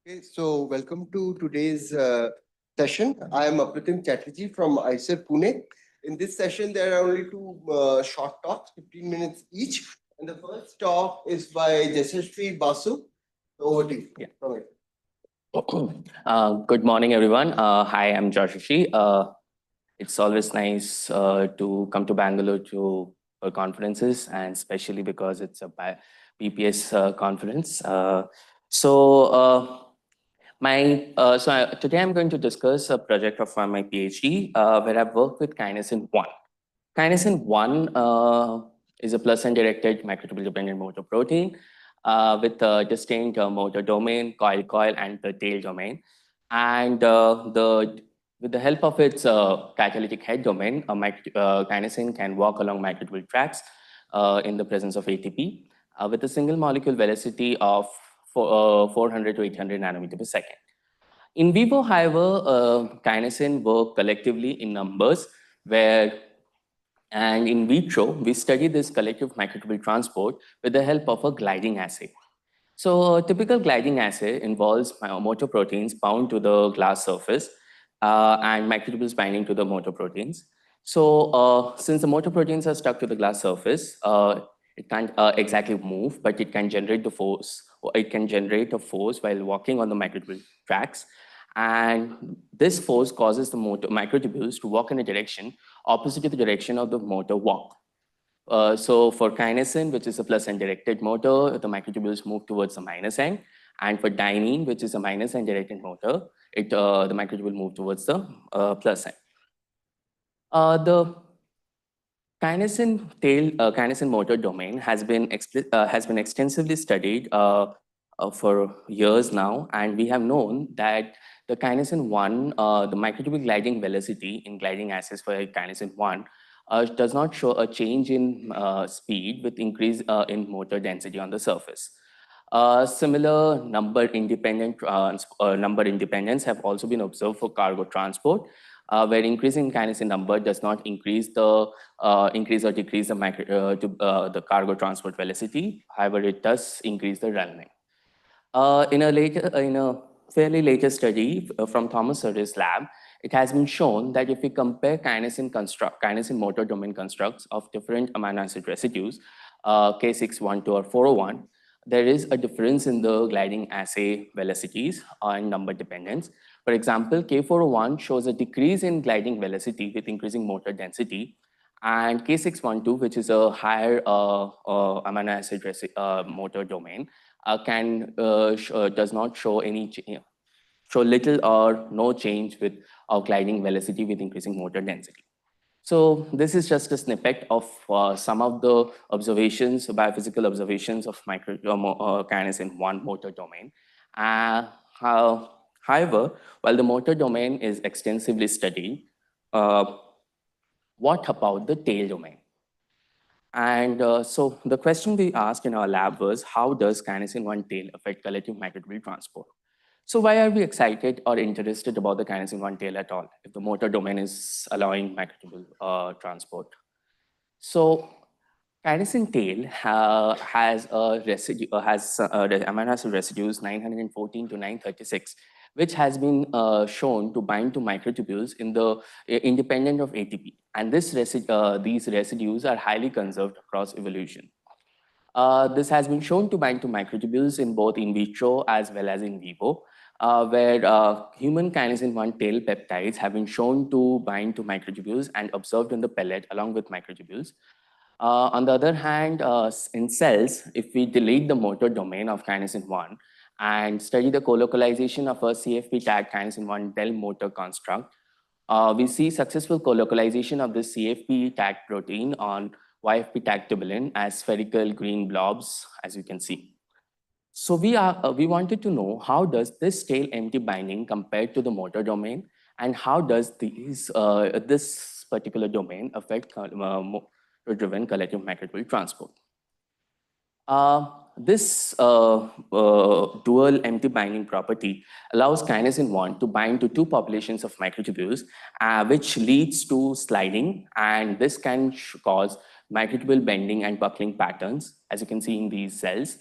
Okay, so welcome to today's session. I am Apratim Chatterjee from ICTS Pune. In this session, there are only two short talks, 15 minutes each. And the first talk is by Jashaswi Basu. Over to you. Yeah. From it. Good morning, everyone. Hi, I'm Jashaswi. It's always nice to come to Bangalore to conferences, and especially because it's a PPS conference. Today I'm going to discuss a project of my PhD where I've worked with Kinesin-1. Kinesin-1 is a plus-directed microtubule-dependent motor protein with a distinct motor domain, coil, and the tail domain. And with the help of its catalytic head domain, kinesin can walk along microtubule tracks in the presence of ATP with a single molecule velocity of 400 to 800 nanometer per second. In vivo, however, kinesin work collectively in numbers and in vitro, we study this collective microtubule transport with the help of a gliding assay. So a typical gliding assay involves motor proteins bound to the glass surface and microtubules binding to the motor proteins. So since the motor proteins are stuck to the glass surface, it can't exactly move, but it can generate the force. It can generate a force while walking on the microtubule tracks. And this force causes the microtubules to walk in a direction opposite to the direction of the motor walk. So for kinesin, which is a plus end directed motor, the microtubules move towards the minus end. And for diamine, which is a minus end directed motor, the microtubule move towards the plus end. The kinesin motor domain has been extensively studied for years now, and we have known that the Kinesin-1, the microtubule gliding velocity in gliding assays for Kinesin-1 does not show a change in speed with increase in motor density on the surface. Similar number independence have also been observed for cargo transport, where increasing kinesin number does not increase or decrease the cargo transport velocity. However, it does increase the running. In a fairly later study from Thomas Surrey's lab, it has been shown that if we compare kinesin motor domain constructs of different amino acid residues, K612 or 401, there is a difference in the gliding assay velocities and number dependence. For example, K401 shows a decrease in gliding velocity with increasing motor density, and K612, which is a higher amino acid motor domain, does not show little or no change with gliding velocity with increasing motor density. So this is just a snippet of some of the observations, biophysical observations of kinesin-1 motor domain. However, while the motor domain is extensively studied, what about the tail domain? And so the question we asked in our lab was, how does kinesin-1 tail affect collective microtubule transport? So why are we excited or interested about the kinesin-1 tail at all, if the motor domain is allowing microtubule transport? So kinesin tail has a residue, amino acid residues 914 to 936, which has been shown to bind to microtubules independent of ATP. And these residues are highly conserved across evolution. This has been shown to bind to microtubules in both in vitro as well as in vivo, where human kinesin-1 tail peptides have been shown to bind to microtubules and observed in the pellet along with microtubules. On the other hand, in cells, if we delete the motor domain of kinesin-1 and study the colocalization of a CFP tagged kinesin-1 del motor construct, we see successful colocalization of the CFP tagged protein on YFP tagged tubulin as spherical green blobs, as you can see. So we wanted to know, how does this tail empty binding compare to the motor domain, and how does this particular domain affect driven collective microtubule transport? This dual empty binding property allows kinesin-1 to bind to two populations of microtubules, which leads to sliding, and this can cause microtubule bending and buckling patterns, as you can see in these cells.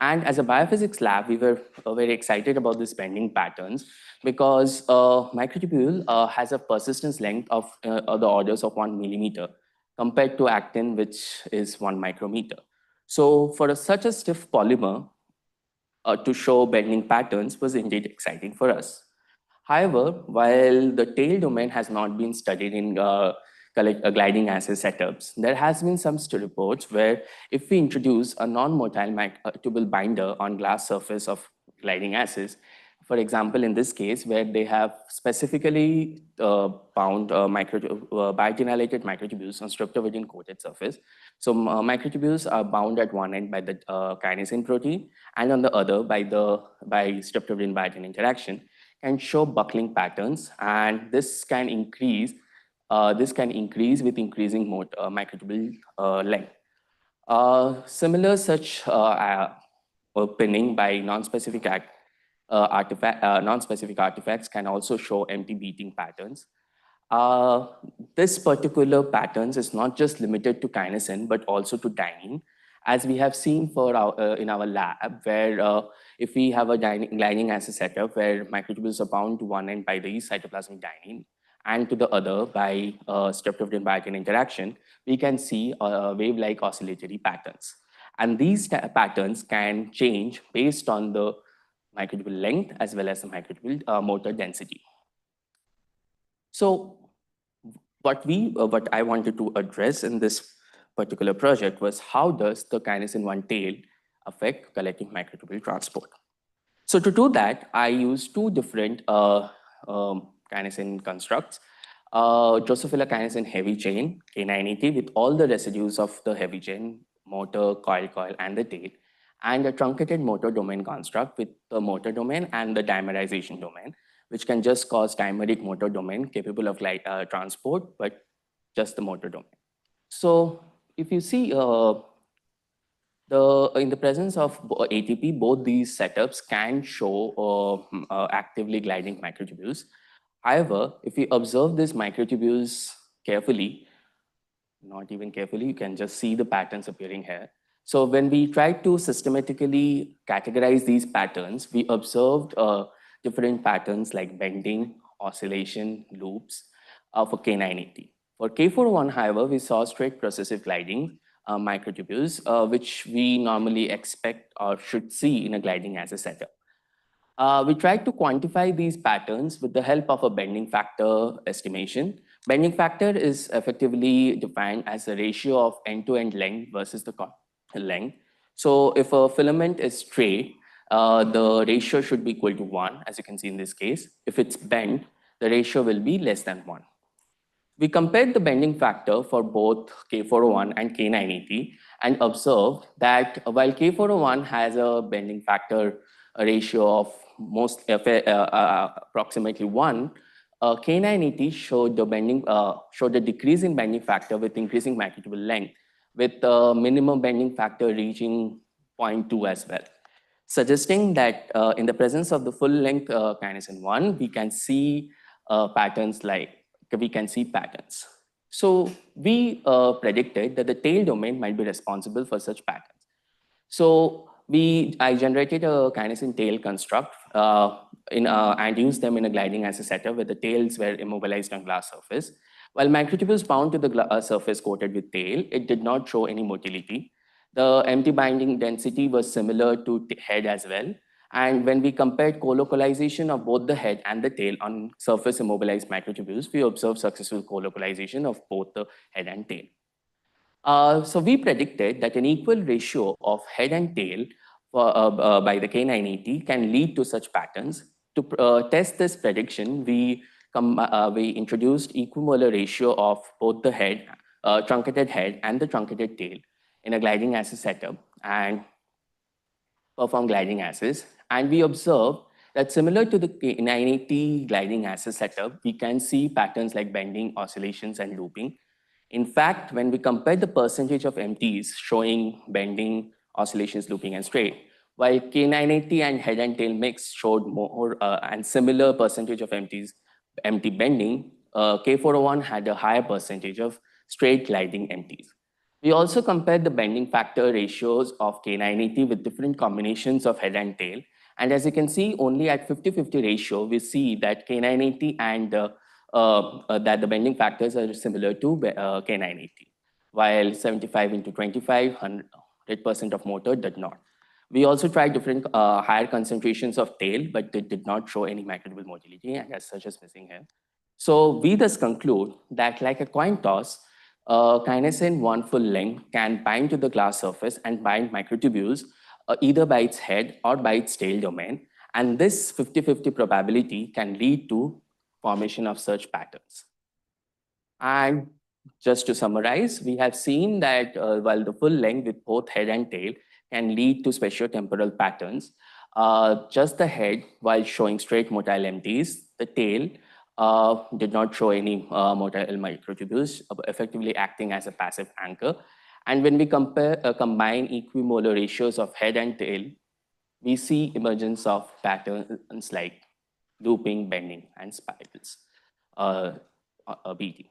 And as a biophysics lab, we were very excited about these bending patterns because microtubule has a persistence length of the orders of 1 millimeter compared to actin, which is 1 micrometer. So for such a stiff polymer to show bending patterns was indeed exciting for us. However, while the tail domain has not been studied in gliding assay setups, there has been some reports where if we introduce a non-motile microtubule binder on glass surface of gliding assays, for example, in this case, where they have specifically bound biotinylated microtubules on streptavidin coated surface. So microtubules are bound at one end by the kinesin protein and on the other by streptavidin biotin interaction, can show buckling patterns, and this can increase with increasing microtubule length. Similar such pinning by non-specific artifacts can also show empty beating patterns. This particular patterns is not just limited to kinesin, but also to dynein, as we have seen in our lab, where if we have a gliding assay setup where microtubules are bound to one end by the cytoplasmic dynein and to the other by streptavidin biotin interaction, we can see wave-like oscillatory patterns. And these patterns can change based on the microtubule length as well as the microtubule motor density. So what I wanted to address in this particular project was how does the Kinesin-1 tail affect collective microtubule transport? So to do that, I used two different kinesin constructs. Drosophila kinesin heavy chain, K980, with all the residues of the heavy chain, motor, coil, and the tail, and a truncated motor domain construct with the motor domain and the dimerization domain, which can just cause dimeric motor domain capable of transport, but just the motor domain. So if you see in the presence of ATP, both these setups can show actively gliding microtubules. However, if we observe these microtubules carefully, not even carefully, you can just see the patterns appearing here. So when we tried to systematically categorize these patterns, we observed different patterns like bending, oscillation, loops for K980. For K401, however, we saw straight processive gliding microtubules, which we normally expect or should see in a gliding assay setup. We tried to quantify these patterns with the help of a bending factor estimation. Bending factor is effectively defined as the ratio of end-to-end length versus the length. So if a filament is straight, the ratio should be equal to 1, as you can see in this case. If it's bent, the ratio will be less than 1. We compared the bending factor for both K401 and K980 and observed that while K401 has a bending factor ratio of approximately 1, K980 showed the decrease in bending factor with increasing microtubule length, with the minimum bending factor reaching 0.2 as well, suggesting that in the presence of the full-length Kinesin-1, we can see patterns. So we predicted that the tail domain might be responsible for such patterns. So I generated a kinesin tail construct and used them in a gliding assay setup where the tails were immobilized on glass surface. While microtubules bound to the surface coated with tail, it did not show any motility. The empty binding density was similar to head as well. And when we compared colocalization of both the head and the tail on surface immobilized microtubules, we observed successful colocalization of both the head and tail. So we predicted that an equal ratio of head and tail by the K980 can lead to such patterns. To test this prediction, we introduced equimolar ratio of both the head, truncated head and the truncated tail in a gliding assay setup and perform gliding assays. And we observed that similar to the K980 gliding assay setup, we can see patterns like bending, oscillations, and looping. In fact, when we compared the percentage of empties showing bending, oscillations, looping, and straight, while K980 and head and tail mix showed more and similar percentage of empty bending, K401 had a higher percentage of straight gliding empties. We also compared the bending factor ratios of K980 with different combinations of head and tail. And as you can see, only at 50-50 ratio, we see that K980 and that the bending factors are similar to K980, while 75/25, 100% of motor did not. We also tried different higher concentrations of tail, but they did not show any microtubule motility, and as such is missing here. So we thus conclude that like a coin toss, kinesin-1 full length can bind to the glass surface and bind microtubules either by its head or by its tail domain. And this 50-50 probability can lead to formation of such patterns. And just to summarize, we have seen that while the full length with both head and tail can lead to spatiotemporal patterns, just the head, while showing straight motile MTs, the tail did not show any motile microtubules, effectively acting as a passive anchor. And when we combine equimolar ratios of head and tail, we see emergence of patterns like looping, bending, and spirals, beating.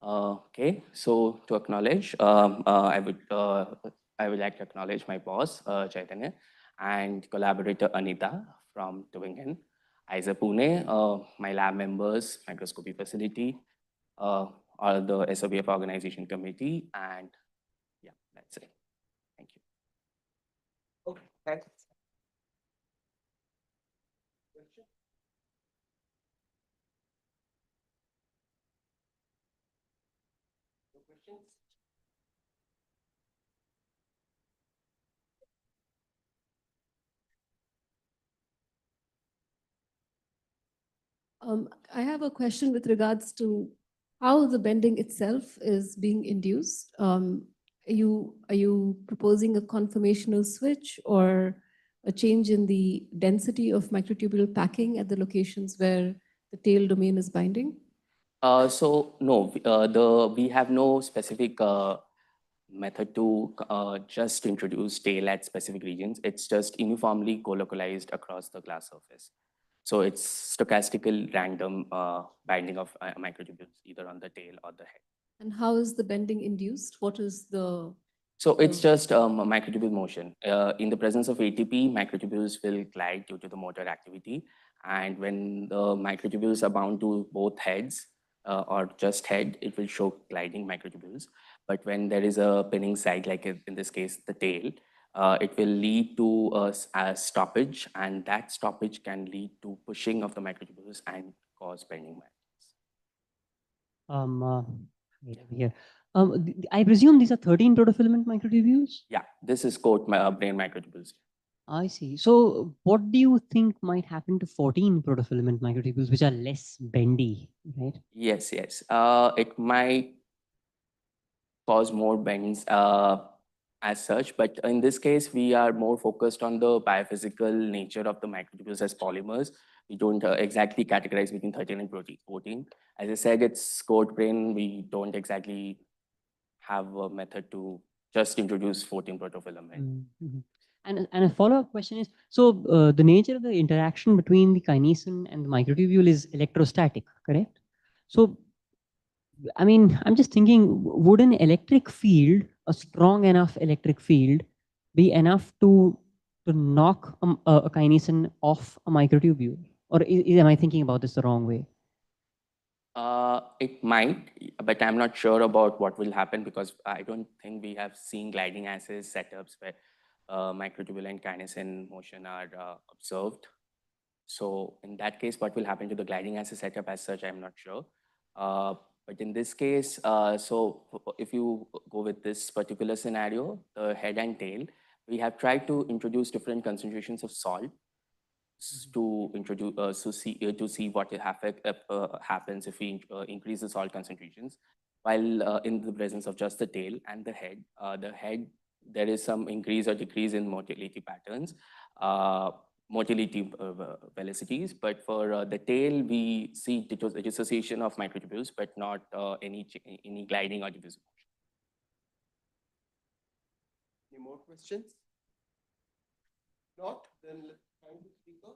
Okay, so to acknowledge, I would like to acknowledge my boss, Chaitanya, and collaborator Anita from Tübingen, IISER Pune, my lab members, microscopy facility, all the SOBF organization committee, and yeah, that's it. Thank you. Okay, thanks. No questions? I have a question with regards to how the bending itself is being induced. Are you proposing a conformational switch or a change in the density of microtubule packing at the locations where the tail domain is binding? So no, we have no specific method to just introduce tail at specific regions. It's just uniformly co-localized across the glass surface. So it's stochastical random binding of microtubules either on the tail or the head. And how is the bending induced? What is the... So it's just microtubule motion. In the presence of ATP, microtubules will glide due to the motor activity. And when the microtubules are bound to both heads or just head, it will show gliding microtubules. But when there is a pinning side, like in this case, the tail, it will lead to a stoppage, and that stoppage can lead to pushing of the microtubules and cause bending Wait over here. I presume these are 13 protofilament microtubules? Yeah, this is called brain microtubules. I see. So what do you think might happen to 14 protofilament microtubules, which are less bendy, right? Yes, yes. It might cause more bends as such, but in this case, we are more focused on the biophysical nature of the microtubules as polymers. We don't exactly categorize between 13 and 14. As I said, it's code brain. We don't exactly have a method to just introduce 14 protofilament. And a follow-up question is, so the nature of the interaction between the kinesin and the microtubule is electrostatic, correct? So, I mean, I'm just thinking, would an electric field, a strong enough electric field, be enough to knock a kinesin off a microtubule? Or am I thinking about this the wrong way? It might, but I'm not sure about what will happen because I don't think we have seen gliding assays setups where microtubule and kinesin motion are observed. So in that case, what will happen to the gliding assay setup as such, I'm not sure. But in this case, so if you go with this particular scenario, the head and tail, we have tried to introduce different concentrations of salt to introduce to see what happens if we increase the salt concentrations. While in the presence of just the tail and the head, there is some increase or decrease in motility patterns, motility velocities. But for the tail, we see dissociation of microtubules, but not any gliding or diffusion. Any more questions? Not, then let's thank the speaker.